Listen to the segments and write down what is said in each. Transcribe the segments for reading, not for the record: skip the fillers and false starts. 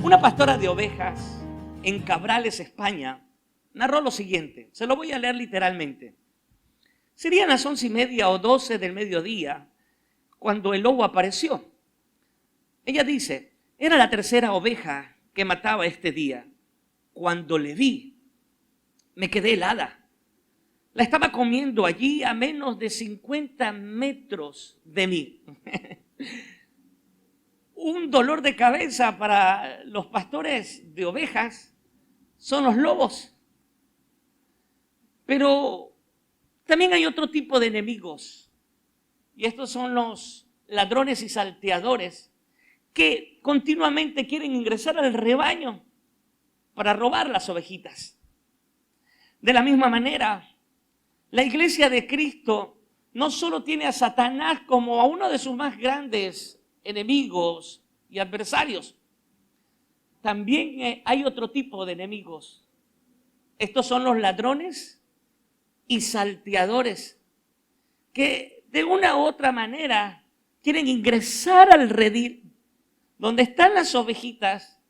Una pastora de ovejas en Cabrales, España, narró lo siguiente. Se lo voy a leer literalmente. Serían las 11:30 o 12 del mediodía cuando el lobo apareció. Ella dice, era la tercera oveja que mataba este día. Cuando le vi, me quedé helada. La estaba comiendo allí a menos de 50 metros de mí. Un dolor de cabeza para los pastores de ovejas son los lobos. Pero también hay otro tipo de enemigos. Y estos son los ladrones y salteadores que continuamente quieren ingresar al rebaño para robar las ovejitas. De la misma manera, la iglesia de Cristo no solo tiene a Satanás como a uno de sus más grandes enemigos y adversarios, también hay otro tipo de enemigos. Estos son los ladrones y salteadores que de una u otra manera quieren ingresar al redil donde están las ovejitas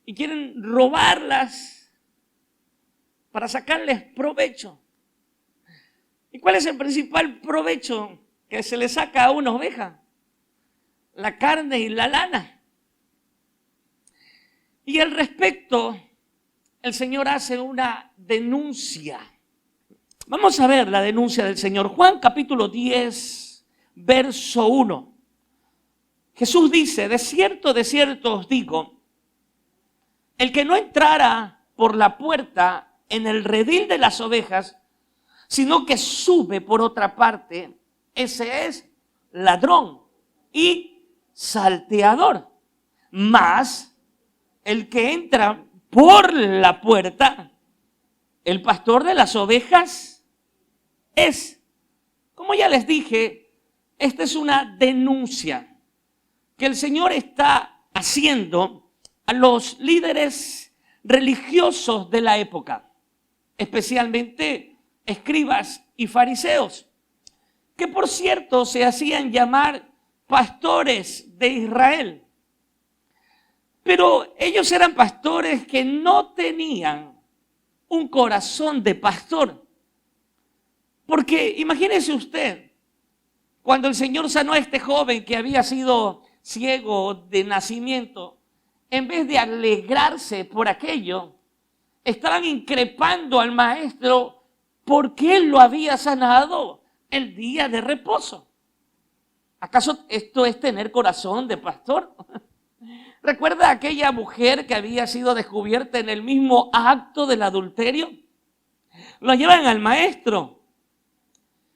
y quieren robarlas para sacarles provecho. ¿Y cuál es el principal provecho que se le saca a una oveja? La carne y la lana. Y al respecto, el Señor hace una denuncia. Vamos a ver la denuncia del Señor. Juan capítulo 10, verso 1. Jesús dice, de cierto os digo, el que no entrara por la puerta en el redil de las ovejas, sino que sube por otra parte, ese es ladrón y salteador. Mas el que entra por la puerta, el pastor de las ovejas es. Como ya les dije, esta es una denuncia que el Señor está haciendo a los líderes religiosos de la época, especialmente escribas y fariseos, que por cierto se hacían llamar pastores de Israel. Pero ellos eran pastores que no tenían un corazón de pastor. Porque imagínese usted, cuando el Señor sanó a este joven que había sido ciego de nacimiento, en vez de alegrarse por aquello, estaban increpando al maestro porque él lo había sanado el día de reposo. ¿Acaso esto es tener corazón de pastor? ¿Recuerda aquella mujer que había sido descubierta en el mismo acto del adulterio? Lo llevan al maestro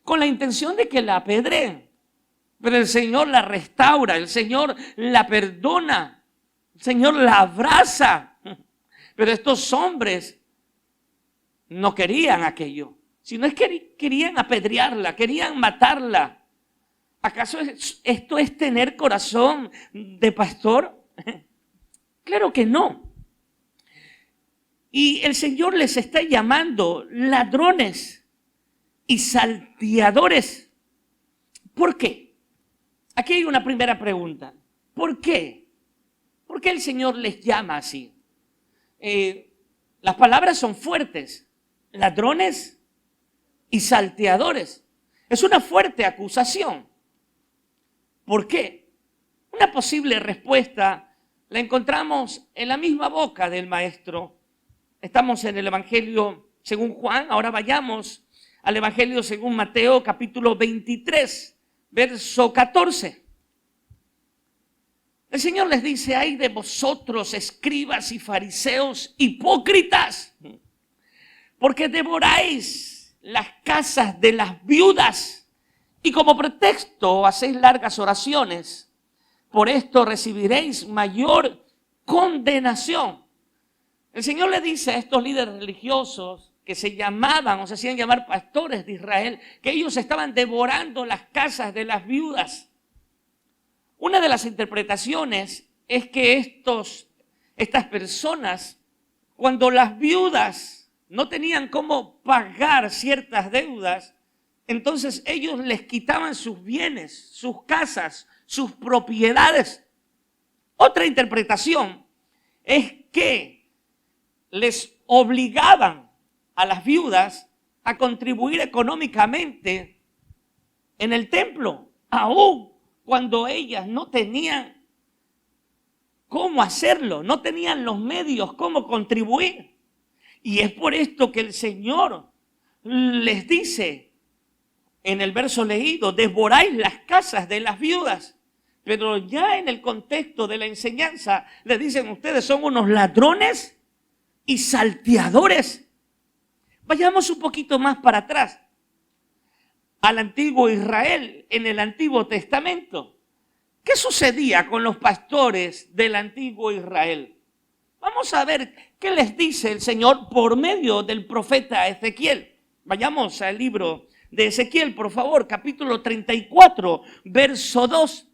con la intención de que la apedreen. Pero el Señor la restaura, el Señor la perdona, el Señor la abraza. Pero estos hombres no querían aquello, sino es que querían apedrearla, querían matarla. ¿Acaso esto es tener corazón de pastor? Claro que no. Y el Señor les está llamando ladrones y salteadores. ¿Por qué? Aquí hay una primera pregunta. ¿Por qué? ¿Por qué el Señor les llama así? Las palabras son fuertes. Ladrones y salteadores. Es una fuerte acusación. ¿Por qué? Una posible respuesta la encontramos en la misma boca del maestro. Estamos en el Evangelio según Juan. Ahora vayamos al Evangelio según Mateo, capítulo 23, verso 14. El Señor les dice, ay de vosotros, escribas y fariseos hipócritas, porque devoráis las casas de las viudas y como pretexto hacéis largas oraciones. Por esto recibiréis mayor condenación. El Señor le dice a estos líderes religiosos que se llamaban o se hacían llamar pastores de Israel, que ellos estaban devorando las casas de las viudas. Una de las interpretaciones es que estas personas, cuando las viudas no tenían cómo pagar ciertas deudas, entonces ellos les quitaban sus bienes, sus casas, sus propiedades. Otra interpretación es que les obligaban a las viudas a contribuir económicamente en el templo, aún cuando ellas no tenían cómo hacerlo, no tenían los medios cómo contribuir. Y es por esto que el Señor les dice en el verso leído: devoráis las casas de las viudas. Pero ya en el contexto de la enseñanza le dicen: ustedes son unos ladrones y salteadores. Vayamos un poquito más para atrás, al antiguo Israel, en el Antiguo Testamento. ¿Qué sucedía con los pastores del antiguo Israel? Vamos a ver qué les dice el Señor por medio del profeta Ezequiel. Vayamos al libro de Ezequiel, por favor, capítulo 34, verso 2.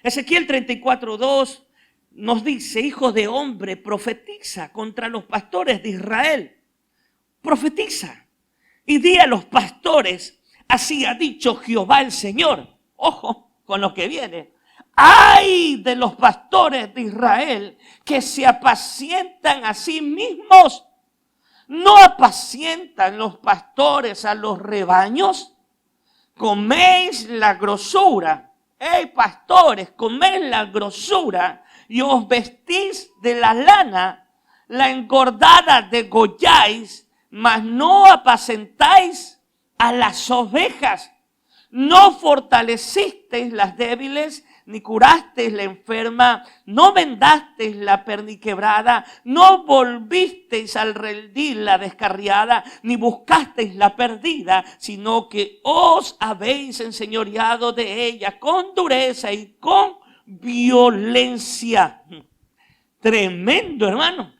Ezequiel 34, 2 nos dice: hijo de hombre, profetiza contra los pastores de Israel. Profetiza y di a los pastores: así ha dicho Jehová el Señor. Ojo con lo que viene. ¡Ay de los pastores de Israel que se apacientan a sí mismos! ¿No apacientan los pastores a los rebaños? Coméis la grosura. ¡Ey, pastores! Coméis la grosura y os vestís de la lana, la engordada degolláis, mas no apacentáis a las ovejas. No fortalecisteis las débiles, ni curasteis la enferma, no vendasteis la perniquebrada, no volvisteis al redil la descarriada, ni buscasteis la perdida, sino que os habéis enseñoreado de ella con dureza y con violencia. Tremendo, hermano.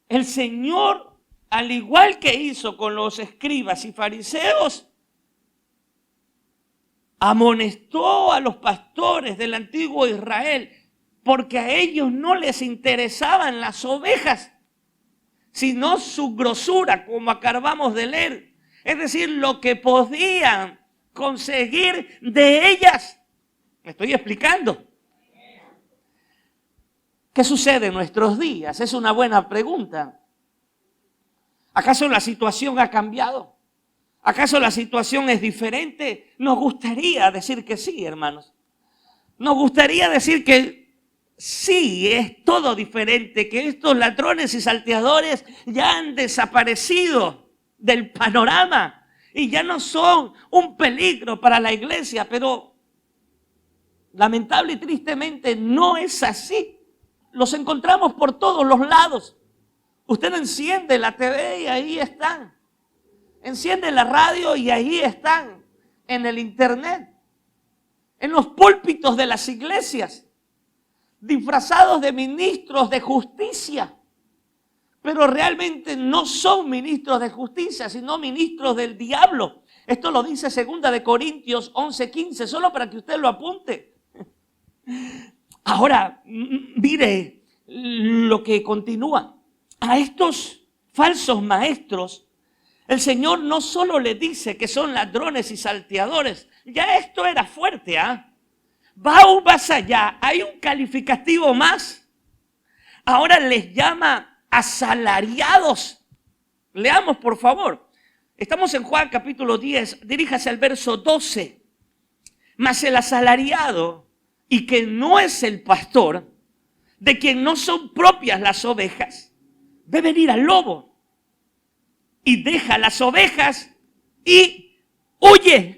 El Señor, al igual que hizo con los escribas y fariseos, amonestó a los pastores del antiguo Israel porque a ellos no les interesaban las ovejas, sino su grosura, como acabamos de leer. Es decir, lo que podían conseguir de ellas. ¿Me estoy explicando? ¿Qué sucede en nuestros días? Es una buena pregunta. ¿Acaso la situación ha cambiado? ¿Acaso la situación es diferente? Nos gustaría decir que sí, hermanos. Nos gustaría decir que sí, es todo diferente, que estos ladrones y salteadores ya han desaparecido del panorama y ya no son un peligro para la iglesia, pero lamentable y tristemente no es así. Los encontramos por todos los lados. Usted enciende la TV y ahí están. Enciende la radio y ahí están. En el internet. En los púlpitos de las iglesias. Disfrazados de ministros de justicia. Pero realmente no son ministros de justicia, sino ministros del diablo. Esto lo dice 2 Corintios 11:15, solo para que usted lo apunte. Ahora, mire lo que continúa. A estos falsos maestros, el Señor no solo le dice que son ladrones y salteadores. Ya esto era fuerte, Va aún más allá. Hay un calificativo más. Ahora les llama asalariados. Leamos, por favor. Estamos en Juan capítulo 10. Diríjase al verso 12. Mas el asalariado, y que no es el pastor, de quien no son propias las ovejas, ve venir al lobo y deja las ovejas y huye.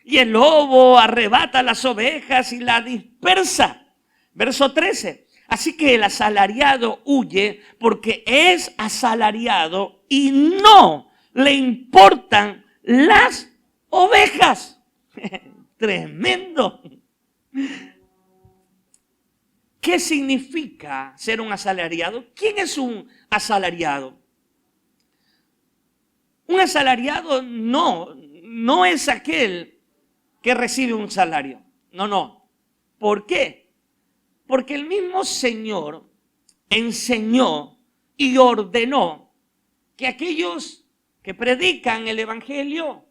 Y el lobo arrebata las ovejas y la dispersa. Verso 13. Así que el asalariado huye porque es asalariado y no le importan las ovejas. Tremendo. ¿Qué significa ser un asalariado? ¿Quién es un asalariado? Un asalariado no es aquel que recibe un salario. No. ¿Por qué? Porque el mismo Señor enseñó y ordenó que aquellos que predican el evangelio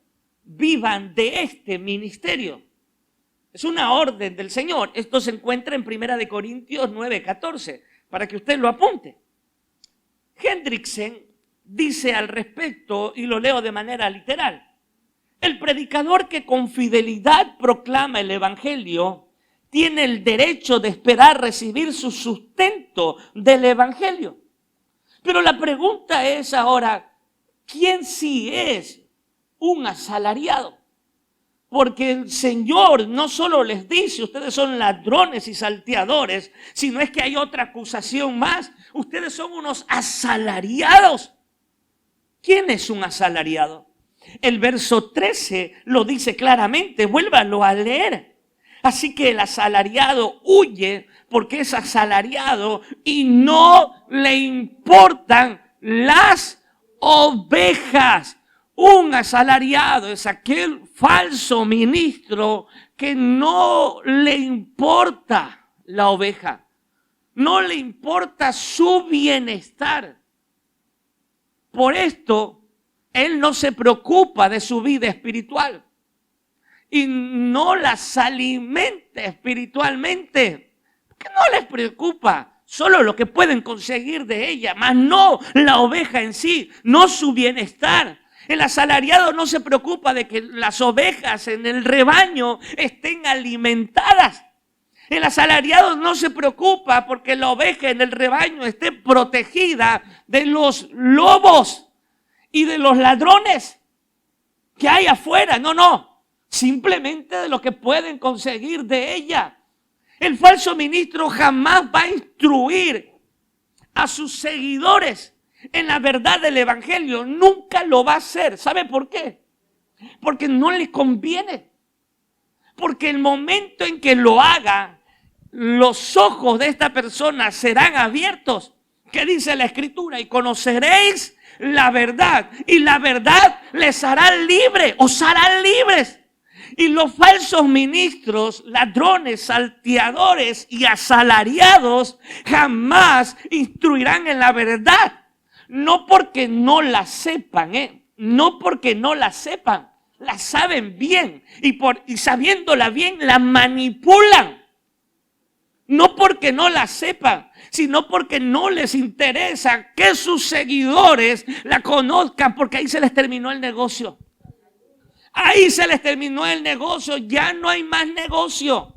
vivan de este ministerio. Es una orden del Señor. Esto se encuentra en 1 Corintios 9:14, para que usted lo apunte. Hendriksen dice al respecto, y lo leo de manera literal: el predicador que con fidelidad proclama el evangelio tiene el derecho de esperar recibir su sustento del evangelio. Pero la pregunta es ahora, ¿quién sí es un asalariado? Porque el Señor no solo les dice, ustedes son ladrones y salteadores, sino es que hay otra acusación más. Ustedes son unos asalariados. ¿Quién es un asalariado? El verso 13 lo dice claramente, vuélvalo a leer. Así que el asalariado huye porque es asalariado y no le importan las ovejas. Un asalariado es aquel falso ministro que no le importa la oveja, no le importa su bienestar. Por esto, él no se preocupa de su vida espiritual y no las alimenta espiritualmente, porque no les preocupa solo lo que pueden conseguir de ella, mas no la oveja en sí, no su bienestar. El asalariado no se preocupa de que las ovejas en el rebaño estén alimentadas. El asalariado no se preocupa porque la oveja en el rebaño esté protegida de los lobos y de los ladrones que hay afuera. No, simplemente de lo que pueden conseguir de ella. El falso ministro jamás va a instruir a sus seguidores en la verdad del evangelio. Nunca lo va a hacer. ¿Sabe por qué? Porque no le conviene. Porque el momento en que lo haga, los ojos de esta persona serán abiertos. ¿Qué dice la Escritura? Y conoceréis la verdad, y la verdad les hará libre, os hará libres. Y los falsos ministros, ladrones, salteadores y asalariados jamás instruirán en la verdad. No porque no la sepan, no porque no la sepan, la saben bien y sabiéndola bien la manipulan. No porque no la sepan, sino porque no les interesa que sus seguidores la conozcan, porque ahí se les terminó el negocio. Ahí se les terminó el negocio, ya no hay más negocio,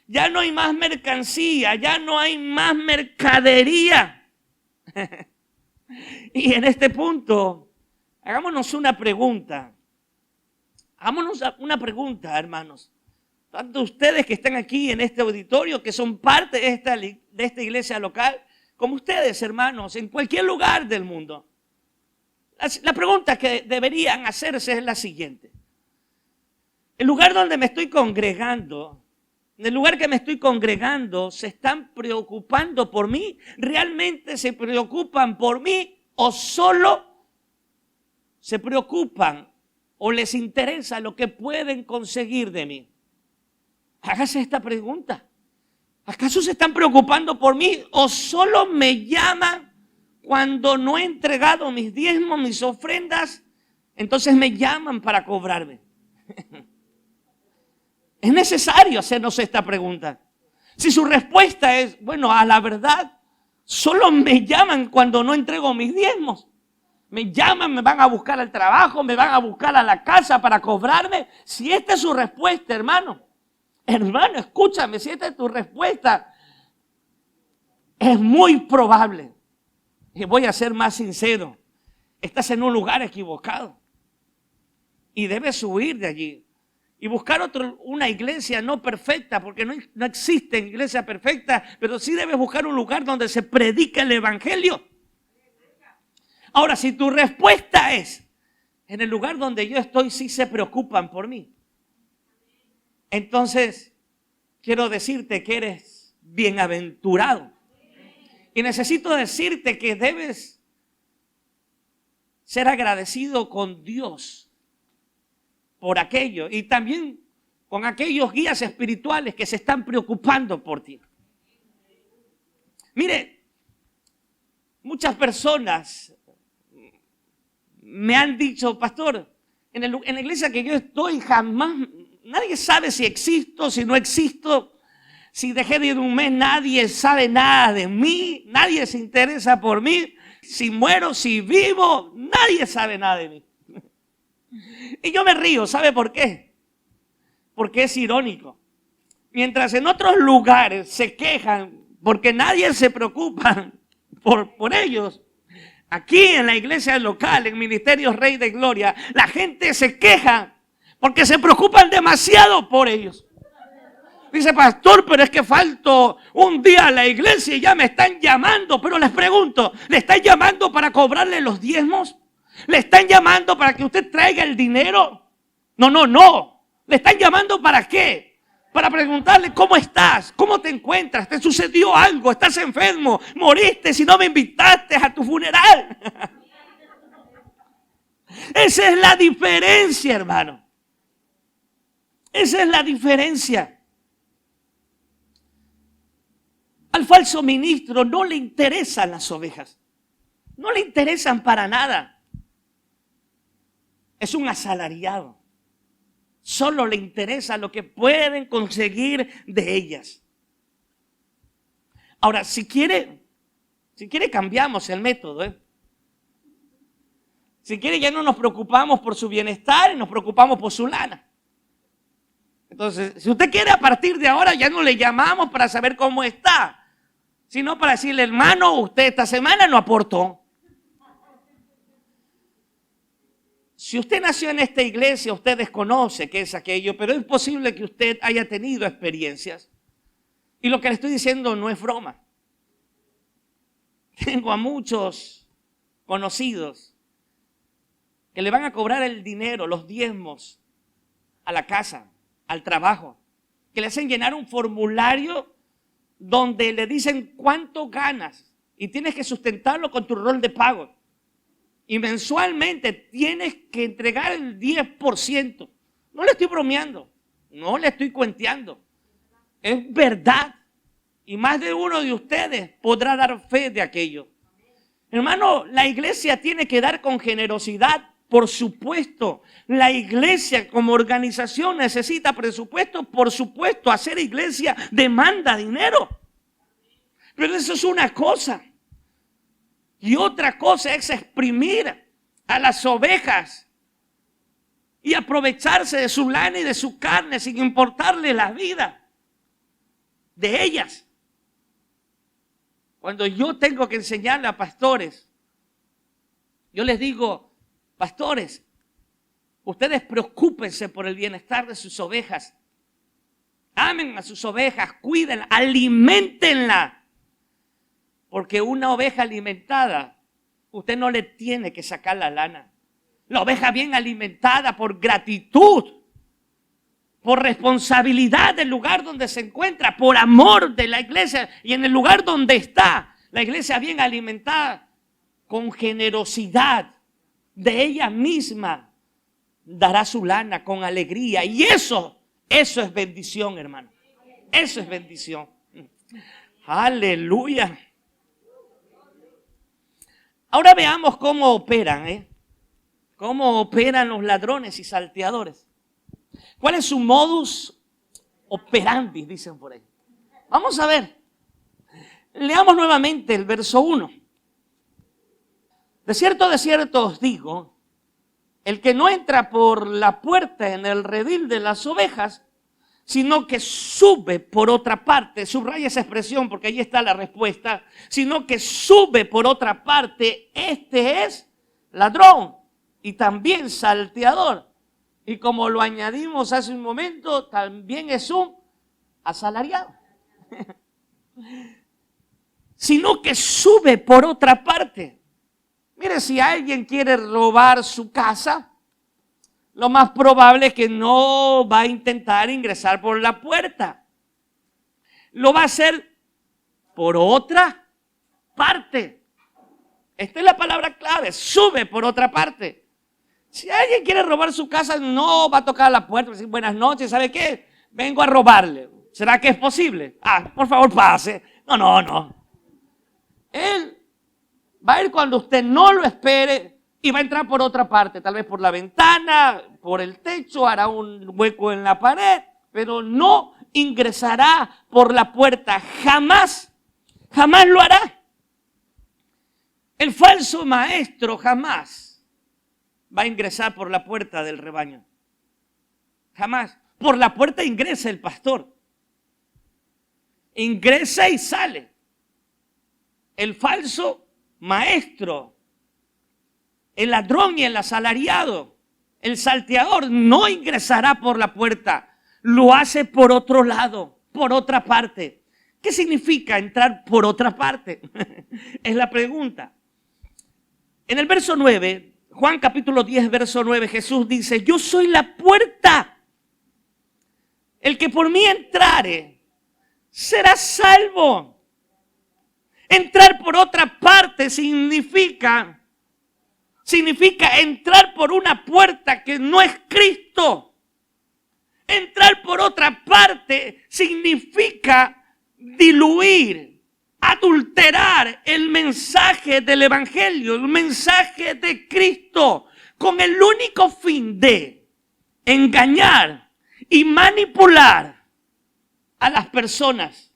ya no hay más mercancía, ya no hay más mercadería. Y en este punto, hagámonos una pregunta. Hagámonos una pregunta, hermanos. Tanto ustedes que están aquí en este auditorio, que son parte de esta iglesia local, como ustedes, hermanos, en cualquier lugar del mundo. La pregunta que deberían hacerse es la siguiente. El lugar donde me estoy congregando, en el lugar que me estoy congregando, ¿se están preocupando por mí? ¿Realmente se preocupan por mí? ¿O solo se preocupan o les interesa lo que pueden conseguir de mí? Hágase esta pregunta. ¿Acaso se están preocupando por mí o solo me llaman cuando no he entregado mis diezmos, mis ofrendas? Entonces me llaman para cobrarme. Es necesario hacernos esta pregunta. Si su respuesta es, bueno, a la verdad, solo me llaman cuando no entrego mis diezmos. Me llaman, me van a buscar al trabajo, me van a buscar a la casa para cobrarme. Si esta es su respuesta, hermano, escúchame, si esta es tu respuesta, es muy probable, y voy a ser más sincero, estás en un lugar equivocado y debes huir de allí y buscar una iglesia no perfecta, porque no existe iglesia perfecta, pero sí debes buscar un lugar donde se predica el evangelio. Ahora, si tu respuesta es, en el lugar donde yo estoy sí se preocupan por mí, entonces quiero decirte que eres bienaventurado. Y necesito decirte que debes ser agradecido con Dios por aquello y también con aquellos guías espirituales que se están preocupando por ti. Mire, muchas personas me han dicho, pastor, en la iglesia que yo estoy jamás, nadie sabe si existo, si no existo. Si dejé de ir un mes, nadie sabe nada de mí, nadie se interesa por mí. Si muero, si vivo, nadie sabe nada de mí. Y yo me río, ¿sabe por qué? Porque es irónico. Mientras en otros lugares se quejan porque nadie se preocupa por ellos, aquí en la iglesia local, en Ministerios Rey de Gloria, la gente se queja porque se preocupan demasiado por ellos. Dice, pastor, pero es que falto un día a la iglesia y ya me están llamando. Pero les pregunto, ¿le están llamando para cobrarle los diezmos? ¿Le están llamando para que usted traiga el dinero? No. ¿Le están llamando para qué? Para preguntarle cómo estás, cómo te encuentras, te sucedió algo, estás enfermo, moriste si no me invitaste a tu funeral. Esa es la diferencia, hermano. Esa es la diferencia. Al falso ministro no le interesan las ovejas. No le interesan para nada. Es un asalariado. Solo le interesa lo que pueden conseguir de ellas. Ahora, si quiere cambiamos el método. Si quiere, ya no nos preocupamos por su bienestar y nos preocupamos por su lana. Entonces, si usted quiere, a partir de ahora ya no le llamamos para saber cómo está, sino para decirle, hermano, usted esta semana no aportó. Si usted nació en esta iglesia, usted desconoce qué es aquello, pero es posible que usted haya tenido experiencias. Y lo que le estoy diciendo no es broma. Tengo a muchos conocidos que le van a cobrar el dinero, los diezmos, a la casa, al trabajo, que le hacen llenar un formulario donde le dicen cuánto ganas y tienes que sustentarlo con tu rol de pago. Y mensualmente tienes que entregar el 10%. No le estoy bromeando, no le estoy cuenteando. Es verdad. Y más de uno de ustedes podrá dar fe de aquello. Hermano, la iglesia tiene que dar con generosidad. Por supuesto, la iglesia como organización necesita presupuesto. Por supuesto, hacer iglesia demanda dinero. Pero eso es una cosa. Y otra cosa es exprimir a las ovejas y aprovecharse de su lana y de su carne sin importarle la vida de ellas. Cuando yo tengo que enseñarle a pastores, yo les digo, pastores, ustedes preocúpense por el bienestar de sus ovejas. Amen a sus ovejas, cuídenlas, aliméntenlas. Porque una oveja alimentada, usted no le tiene que sacar la lana. La oveja bien alimentada por gratitud, por responsabilidad del lugar donde se encuentra, por amor de la iglesia y en el lugar donde está. La iglesia bien alimentada, con generosidad de ella misma, dará su lana con alegría. Y eso es bendición, hermano. Eso es bendición. Aleluya. Ahora veamos cómo operan, cómo operan los ladrones y salteadores. ¿Cuál es su modus operandi? Dicen por ahí. Vamos a ver. Leamos nuevamente el verso 1. De cierto os digo, el que no entra por la puerta en el redil de las ovejas, sino que sube por otra parte, subraya esa expresión porque ahí está la respuesta, sino que sube por otra parte, este es ladrón y también salteador. Y como lo añadimos hace un momento, también es un asalariado. Sino que sube por otra parte. Mire, si alguien quiere robar su casa, lo más probable es que no va a intentar ingresar por la puerta. Lo va a hacer por otra parte. Esta es la palabra clave, sube por otra parte. Si alguien quiere robar su casa, no va a tocar la puerta y decir buenas noches, ¿sabe qué? Vengo a robarle. ¿Será que es posible? Por favor, pase. No. Él va a ir cuando usted no lo espere y va a entrar por otra parte, tal vez por la ventana, por el techo, hará un hueco en la pared, pero no ingresará por la puerta. Jamás, jamás lo hará. El falso maestro jamás va a ingresar por la puerta del rebaño. Jamás. Por la puerta ingresa el pastor. Ingresa y sale. El falso maestro, el ladrón y el asalariado, el salteador no ingresará por la puerta, lo hace por otro lado, por otra parte. ¿Qué significa entrar por otra parte? Es la pregunta. En el verso 9, Juan capítulo 10, verso 9, Jesús dice: yo soy la puerta. El que por mí entrare será salvo. Entrar por otra parte significa entrar por una puerta que no es Cristo. Entrar por otra parte significa diluir, adulterar el mensaje del Evangelio, el mensaje de Cristo, con el único fin de engañar y manipular a las personas,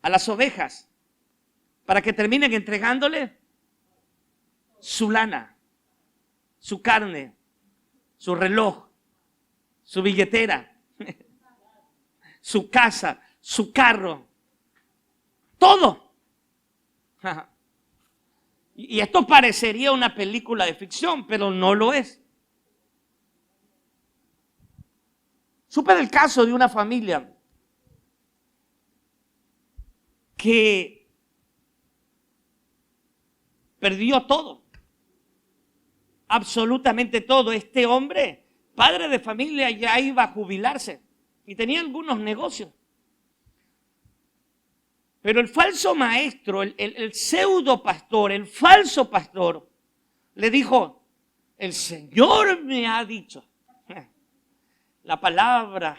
a las ovejas, para que terminen entregándole su lana, su carne, su reloj, su billetera, su casa, su carro, todo. Y esto parecería una película de ficción, pero no lo es. Supe del caso de una familia que perdió todo, absolutamente todo. Este hombre, padre de familia, ya iba a jubilarse y tenía algunos negocios. Pero el falso maestro, el pseudo pastor, el falso pastor, le dijo: el Señor me ha dicho. La palabra,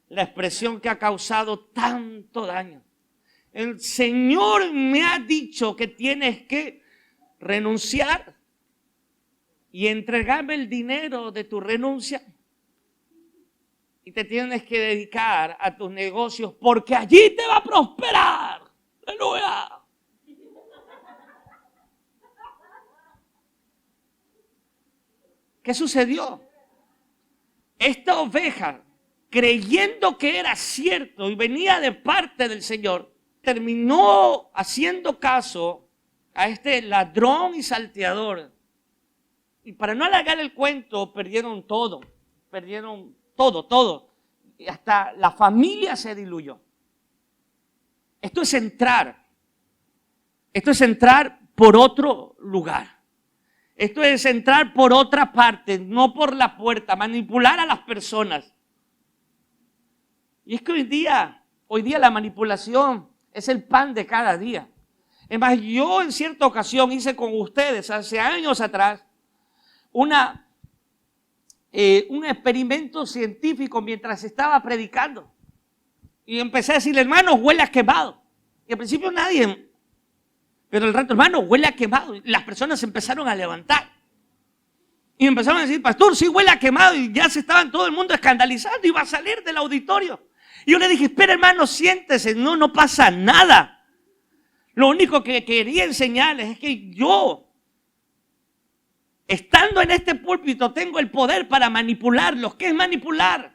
la expresión que ha causado tanto daño. El Señor me ha dicho que tienes que renunciar y entregarme el dinero de tu renuncia y te tienes que dedicar a tus negocios porque allí te va a prosperar. ¡Aleluya! ¿Qué sucedió? Esta oveja, creyendo que era cierto y venía de parte del Señor, terminó haciendo caso a este ladrón y salteador. Y para no alargar el cuento, perdieron todo. Y hasta la familia se diluyó. Esto es entrar por otro lugar. Esto es entrar por otra parte, no por la puerta, manipular a las personas. Y es que hoy día la manipulación es el pan de cada día. Es más, yo en cierta ocasión hice con ustedes, hace años atrás, un experimento científico mientras estaba predicando. Y empecé a decirle: hermano, huele a quemado. Y al principio nadie, pero al rato: hermano, huele a quemado. Y las personas se empezaron a levantar. Y empezaron a decir: pastor, sí huele a quemado. Y ya se estaban todo el mundo escandalizando. Iba a salir del auditorio. Y yo le dije: espera, hermano, siéntese. No pasa nada. Lo único que quería enseñarles es que yo, estando en este púlpito, tengo el poder para manipularlos. ¿Qué es manipular?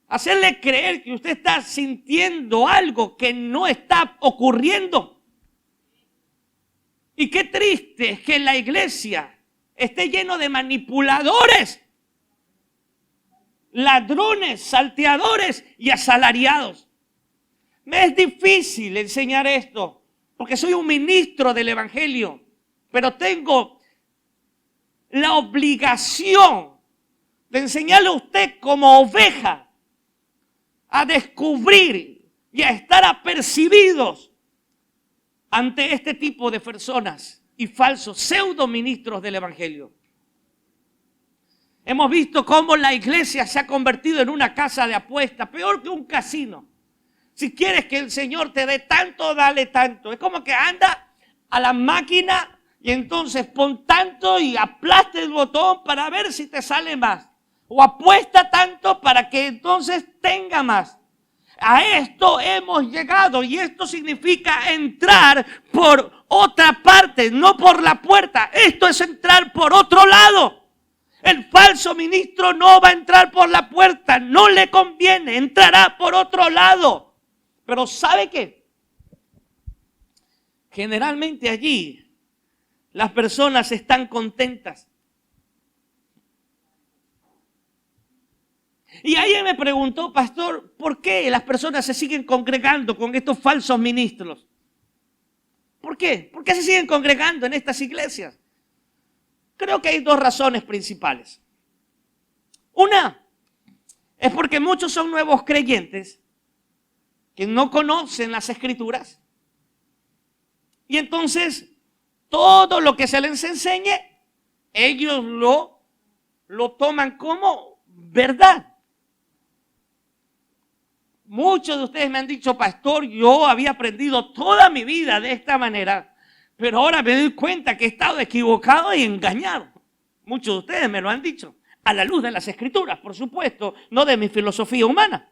Hacerle creer que usted está sintiendo algo que no está ocurriendo. Y qué triste es que la iglesia esté lleno de manipuladores, ladrones, salteadores y asalariados. Me es difícil enseñar esto porque soy un ministro del Evangelio, pero tengo la obligación de enseñarle a usted como oveja a descubrir y a estar apercibidos ante este tipo de personas y falsos pseudo ministros del Evangelio. Hemos visto cómo la iglesia se ha convertido en una casa de apuestas, peor que un casino. Si quieres que el Señor te dé tanto, dale tanto. Es como que anda a la máquina Y entonces pon tanto y aplasta el botón para ver si te sale más. O apuesta tanto para que entonces tenga más. A esto hemos llegado y esto significa entrar por otra parte, no por la puerta. Esto es entrar por otro lado. El falso ministro no va a entrar por la puerta, no le conviene, entrará por otro lado. Pero ¿sabe qué? Generalmente allí las personas están contentas. Y alguien me preguntó, pastor, ¿por qué las personas se siguen congregando con estos falsos ministros? ¿Por qué? ¿Por qué se siguen congregando en estas iglesias? Creo que hay dos razones principales. Una es porque muchos son nuevos creyentes que no conocen las Escrituras. Y entonces todo lo que se les enseñe, ellos lo toman como verdad. Muchos de ustedes me han dicho, pastor, yo había aprendido toda mi vida de esta manera, pero ahora me doy cuenta que he estado equivocado y engañado. Muchos de ustedes me lo han dicho, a la luz de las Escrituras, por supuesto, no de mi filosofía humana.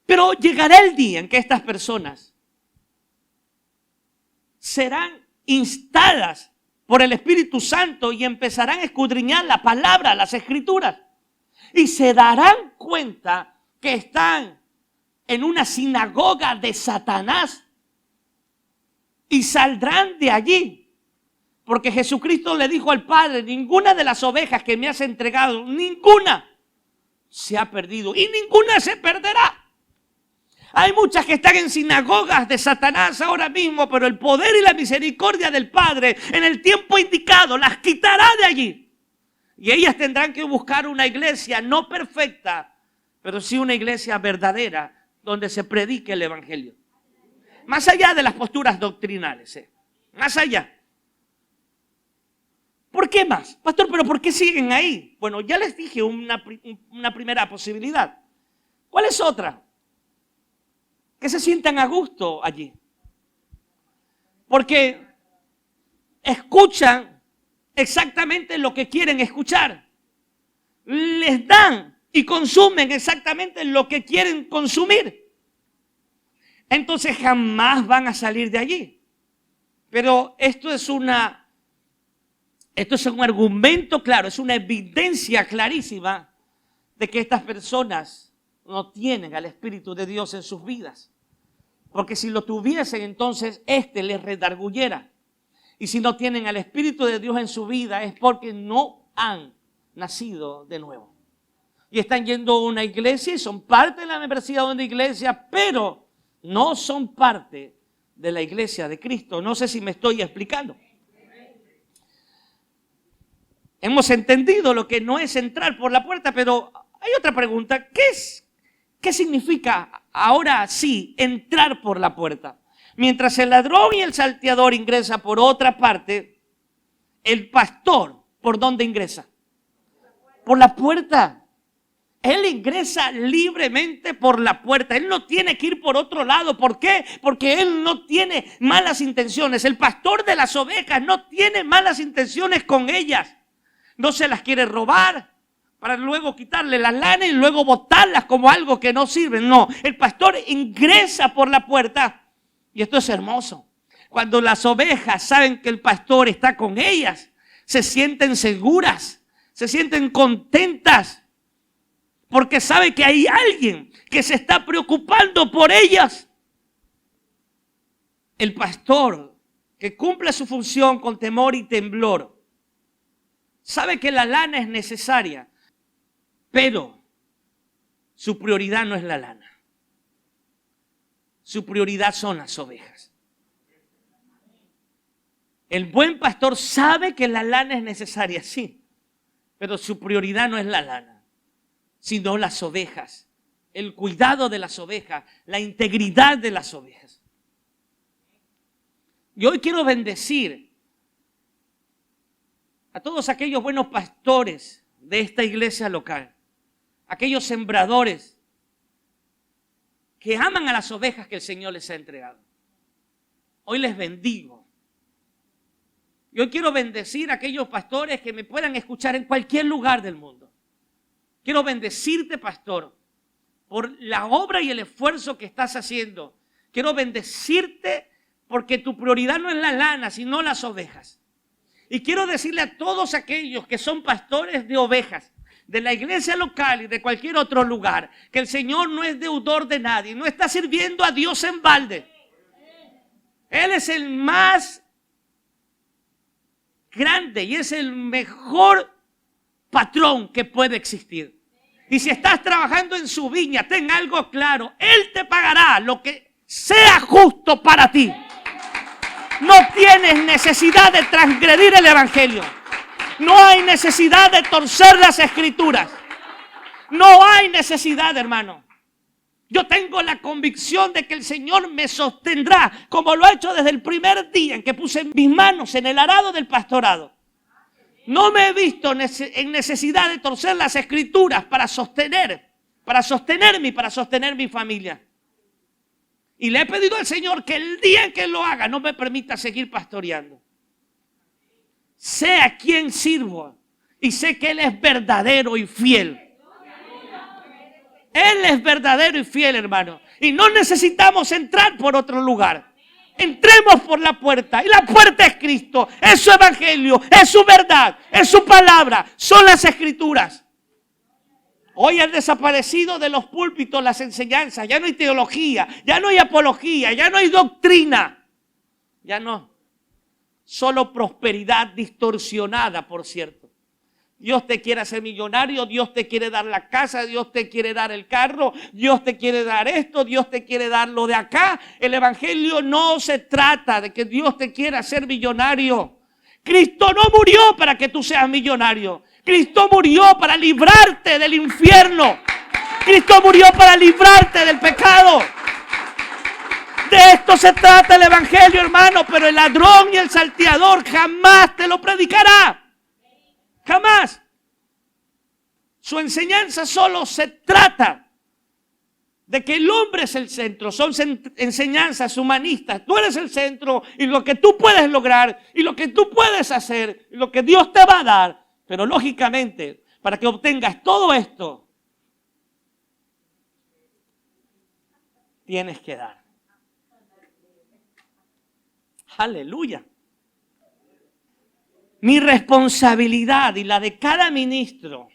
Pero llegará el día en que estas personas serán instadas por el Espíritu Santo y empezarán a escudriñar la palabra, las Escrituras. Y se darán cuenta que están en una sinagoga de Satanás y saldrán de allí. Porque Jesucristo le dijo al Padre, ninguna de las ovejas que me has entregado, ninguna se ha perdido y ninguna se perderá. Hay muchas que están en sinagogas de Satanás ahora mismo, pero el poder y la misericordia del Padre en el tiempo indicado las quitará de allí. Y ellas tendrán que buscar una iglesia no perfecta, pero sí una iglesia verdadera donde se predique el Evangelio. Más allá de las posturas doctrinales, más allá. ¿Por qué más? Pastor, ¿pero por qué siguen ahí? Bueno, ya les dije una primera posibilidad. ¿Cuál es otra? Que se sientan a gusto allí. Porque escuchan exactamente lo que quieren escuchar. Les dan y consumen exactamente lo que quieren consumir. Entonces jamás van a salir de allí. Pero esto es un argumento claro, es una evidencia clarísima de que estas personas no tienen al Espíritu de Dios en sus vidas. Porque si lo tuviesen, entonces les redarguyera. Y si no tienen al Espíritu de Dios en su vida es porque no han nacido de nuevo. Y están yendo a una iglesia y son parte de la membresía de una iglesia, pero no son parte de la iglesia de Cristo. No sé si me estoy explicando. Hemos entendido lo que no es entrar por la puerta, pero hay otra pregunta. ¿Qué significa ahora sí entrar por la puerta? Mientras el ladrón y el salteador ingresa por otra parte, el pastor, ¿por dónde ingresa? Por la puerta. Él ingresa libremente por la puerta. Él no tiene que ir por otro lado. ¿Por qué? Porque él no tiene malas intenciones. El pastor de las ovejas no tiene malas intenciones con ellas. No se las quiere robar para luego quitarle las lanas y luego botarlas como algo que no sirve. No, el pastor ingresa por la puerta. Y esto es hermoso. Cuando las ovejas saben que el pastor está con ellas, se sienten seguras, se sienten contentas, porque sabe que hay alguien que se está preocupando por ellas. El pastor que cumple su función con temor y temblor, sabe que la lana es necesaria, pero su prioridad no es la lana. Su prioridad son las ovejas. El buen pastor sabe que la lana es necesaria, sí, pero su prioridad no es la lana, sino las ovejas, el cuidado de las ovejas, la integridad de las ovejas. Y hoy quiero bendecir a todos aquellos buenos pastores de esta iglesia local, aquellos sembradores que aman a las ovejas que el Señor les ha entregado. Hoy les bendigo Yo quiero bendecir a aquellos pastores que me puedan escuchar en cualquier lugar del mundo. Quiero bendecirte, pastor, por la obra y el esfuerzo que estás haciendo. Quiero bendecirte porque tu prioridad no es la lana, sino las ovejas. Y quiero decirle a todos aquellos que son pastores de ovejas, de la iglesia local y de cualquier otro lugar, que el Señor no es deudor de nadie, no está sirviendo a Dios en balde. Él es el más grande y es el mejor patrón que puede existir. Y si estás trabajando en su viña, ten algo claro: Él te pagará lo que sea justo para ti. No tienes necesidad de transgredir el evangelio. No hay necesidad de torcer las escrituras. No hay necesidad, hermano. Yo tengo la convicción de que el Señor me sostendrá, como lo ha hecho desde el primer día en que puse mis manos en el arado del pastorado. No me he visto en necesidad de torcer las escrituras para sostenerme y para sostener mi familia. Y le he pedido al Señor que el día en que lo haga no me permita seguir pastoreando. Sé a quién sirvo y sé que Él es verdadero y fiel. Él es verdadero y fiel, hermano. Y no necesitamos entrar por otro lugar. Entremos por la puerta. Y la puerta es Cristo. Es su evangelio. Es su verdad. Es su palabra. Son las escrituras. Hoy han desaparecido de los púlpitos las enseñanzas. Ya no hay teología. Ya no hay apología. Ya no hay doctrina. Ya no. Solo prosperidad distorsionada, por cierto. Dios te quiere hacer millonario, Dios te quiere dar la casa, Dios te quiere dar el carro, Dios te quiere dar esto, Dios te quiere dar lo de acá. El evangelio no se trata de que Dios te quiera hacer millonario. Cristo no murió para que tú seas millonario. Cristo murió para librarte del infierno. Cristo murió para librarte del pecado. De esto se trata el evangelio, hermano, pero el ladrón y el salteador jamás te lo predicará. Jamás. Su enseñanza solo se trata de que el hombre es el centro. Son enseñanzas humanistas. Tú eres el centro y lo que tú puedes lograr y lo que tú puedes hacer y lo que Dios te va a dar. Pero lógicamente, para que obtengas todo esto, tienes que dar. Aleluya. Mi responsabilidad y la de cada ministro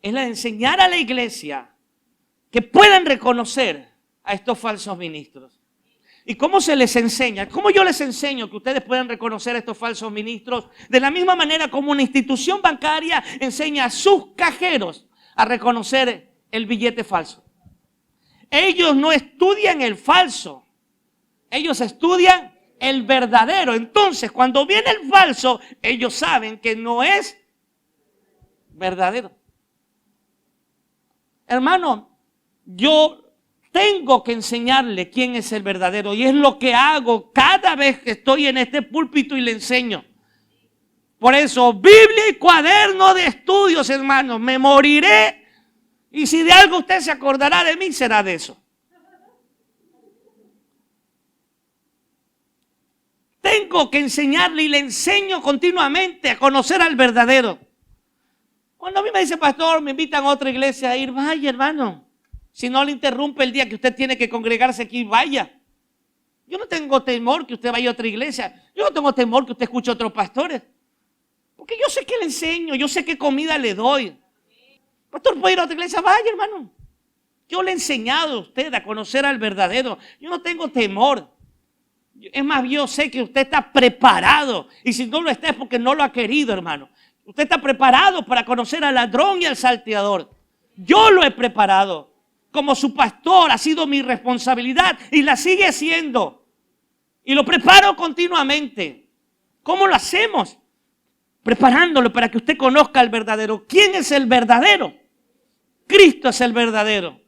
es la de enseñar a la iglesia que puedan reconocer a estos falsos ministros. ¿Y cómo se les enseña? ¿Cómo yo les enseño que ustedes puedan reconocer a estos falsos ministros? De la misma manera como una institución bancaria enseña a sus cajeros a reconocer el billete falso. Ellos no estudian el falso, ellos estudian el verdadero. Entonces, cuando viene el falso, ellos saben que no es verdadero. Hermano, yo tengo que enseñarle quién es el verdadero y es lo que hago cada vez que estoy en este púlpito y le enseño. Por eso, Biblia y cuaderno de estudios, hermanos, me moriré y si de algo usted se acordará de mí, será de eso. Tengo que enseñarle y le enseño continuamente a conocer al verdadero. Cuando a mí me dice, pastor, me invitan a otra iglesia a ir, vaya, hermano. Si no le interrumpe el día que usted tiene que congregarse aquí, vaya. Yo no tengo temor que usted vaya a otra iglesia. Yo no tengo temor que usted escuche a otros pastores. Porque yo sé que le enseño, yo sé qué comida le doy. Pastor, ¿puede ir a otra iglesia? Vaya, hermano. Yo le he enseñado a usted a conocer al verdadero. Yo no tengo temor. Es más, yo sé que usted está preparado. Y si no lo está es porque no lo ha querido, hermano. Usted está preparado para conocer al ladrón y al salteador. Yo lo he preparado. Como su pastor ha sido mi responsabilidad y la sigue siendo. Y lo preparo continuamente. ¿Cómo lo hacemos? Preparándolo para que usted conozca al verdadero. ¿Quién es el verdadero? Cristo es el verdadero.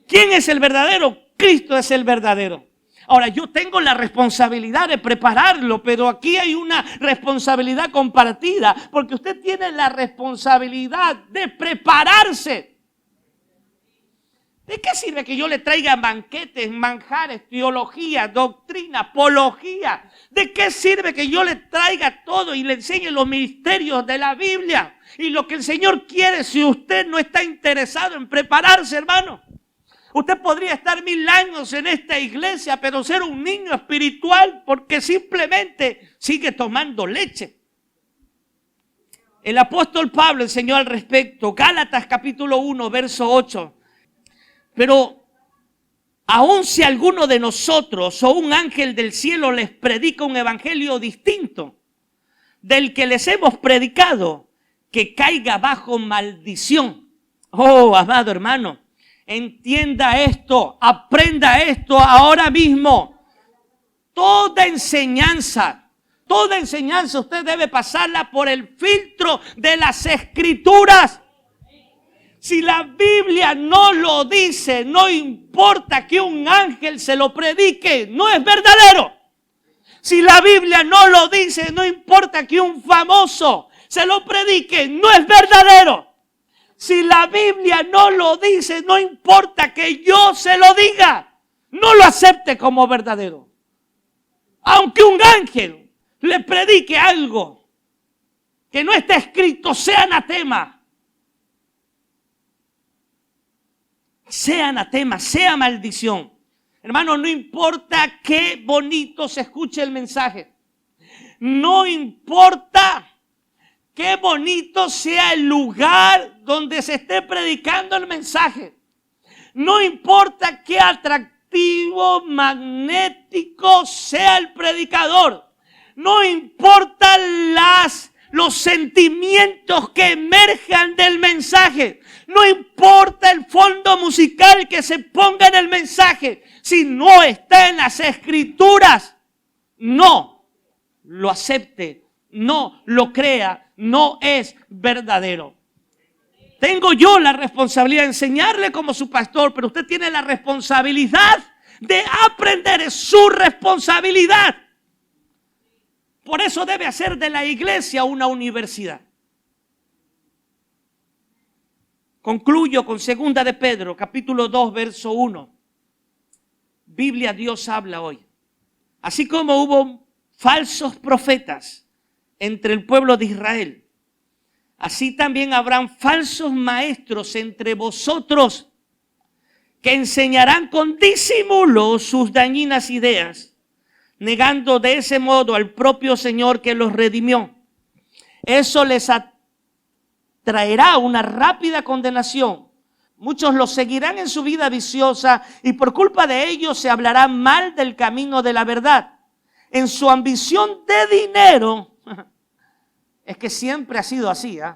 ¿Quién es el verdadero? Cristo es el verdadero. Ahora, yo tengo la responsabilidad de prepararlo, pero aquí hay una responsabilidad compartida, porque usted tiene la responsabilidad de prepararse. ¿De qué sirve que yo le traiga banquetes, manjares, teología, doctrina, apología? ¿De qué sirve que yo le traiga todo y le enseñe los misterios de la Biblia? Y lo que el Señor quiere, si usted no está interesado en prepararse, hermano. Usted podría estar 1000 años en esta iglesia, pero ser un niño espiritual porque simplemente sigue tomando leche. El apóstol Pablo enseñó al respecto, Gálatas capítulo 1, verso 8. Pero aun si alguno de nosotros o un ángel del cielo les predica un evangelio distinto del que les hemos predicado, que caiga bajo maldición. Oh, amado hermano, entienda esto, aprenda esto ahora mismo. Toda enseñanza usted debe pasarla por el filtro de las Escrituras. Si la Biblia no lo dice, no importa que un ángel se lo predique, no es verdadero. Si la Biblia no lo dice, no importa que un famoso se lo predique, no es verdadero. Si la Biblia no lo dice, no importa que yo se lo diga, no lo acepte como verdadero. Aunque un ángel le predique algo que no está escrito, sea anatema. Sea anatema, sea maldición. Hermano, no importa qué bonito se escuche el mensaje. No importa qué bonito sea el lugar donde se esté predicando el mensaje. No importa qué atractivo, magnético sea el predicador. No importa los sentimientos que emerjan del mensaje. No importa el fondo musical que se ponga en el mensaje. Si no está en las Escrituras, no lo acepte, no lo crea, no es verdadero. Tengo yo la responsabilidad de enseñarle como su pastor, pero usted tiene la responsabilidad de aprender. Es su responsabilidad. Por eso debe hacer de la iglesia una universidad. Concluyo con 2 de Pedro, capítulo 2, verso 1. Biblia, Dios habla hoy. Así como hubo falsos profetas entre el pueblo de Israel, así también habrán falsos maestros entre vosotros que enseñarán con disimulo sus dañinas ideas, negando de ese modo al propio Señor que los redimió. Eso les traerá una rápida condenación. Muchos los seguirán en su vida viciosa y por culpa de ellos se hablará mal del camino de la verdad. En su ambición de dinero, es que siempre ha sido así, ¿eh?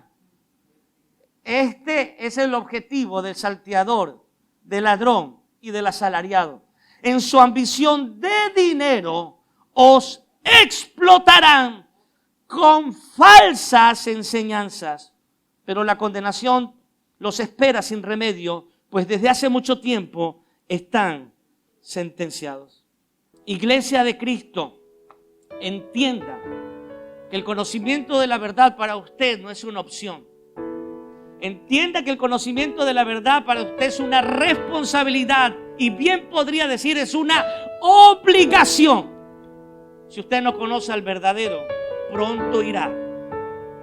Este es el objetivo del salteador, del ladrón y del asalariado. En su ambición de dinero os explotarán con falsas enseñanzas. Pero la condenación los espera sin remedio, pues desde hace mucho tiempo están sentenciados. Iglesia de Cristo, entienda que el conocimiento de la verdad para usted no es una opción. Entienda que el conocimiento de la verdad para usted es una responsabilidad y bien podría decir es una obligación. Si usted no conoce al verdadero, pronto irá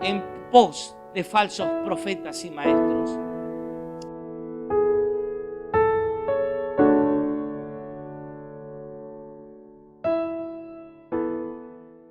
en pos de falsos profetas y maestros.